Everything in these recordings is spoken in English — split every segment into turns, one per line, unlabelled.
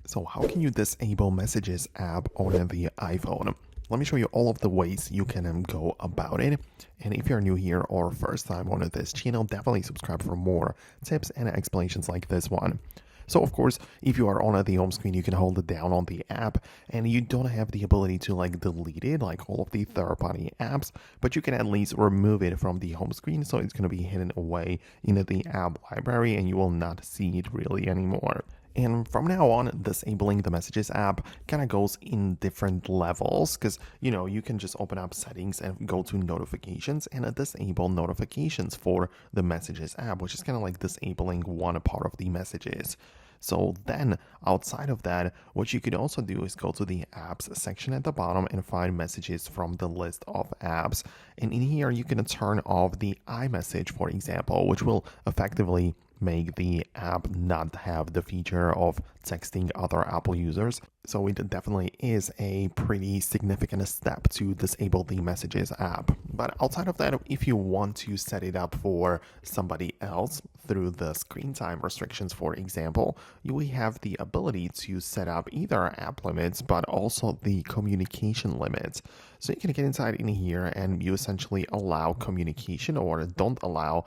So how can you disable Messages app on the iPhone? Let me show you all of the ways you can go about it. And if you're new here or first time on this channel, definitely subscribe for more tips and explanations like this one. So of course, if you are on the home screen, you can hold it down on the app and you don't have the ability to delete it like all of the third-party apps, but you can at least remove it from the home screen. So it's going to be hidden away in the app library and you will not see it really anymore. And from now on, disabling the Messages app kind of goes in different levels because, you can just open up settings and go to notifications and disable notifications for the Messages app, which is kind of like disabling one part of the messages. So then outside of that, what you could also do is go to the apps section at the bottom and find messages from the list of apps. And in here, you can turn off the iMessage, for example, which will effectively make the app not have the feature of texting other Apple users. So it definitely is a pretty significant step to disable the Messages app. But outside of that, if you want to set it up for somebody else through the screen time restrictions, for example, you will have the ability to set up either app limits, but also the communication limits. So you can get inside in here and you essentially allow communication or don't allow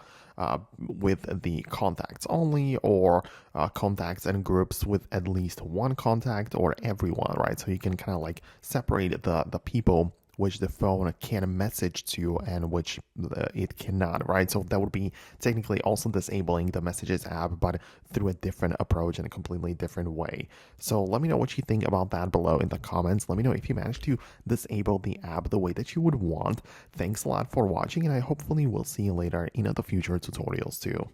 with the contacts only or contacts and groups with at least one contact or everyone, right? So you can kind of separate the people which the phone can message to and which it cannot, right? So that would be technically also disabling the Messages app, but through a different approach in a completely different way. So let me know what you think about that below in the comments. Let me know if you managed to disable the app the way that you would want. Thanks a lot for watching, and I hopefully will see you later in the future tutorials too.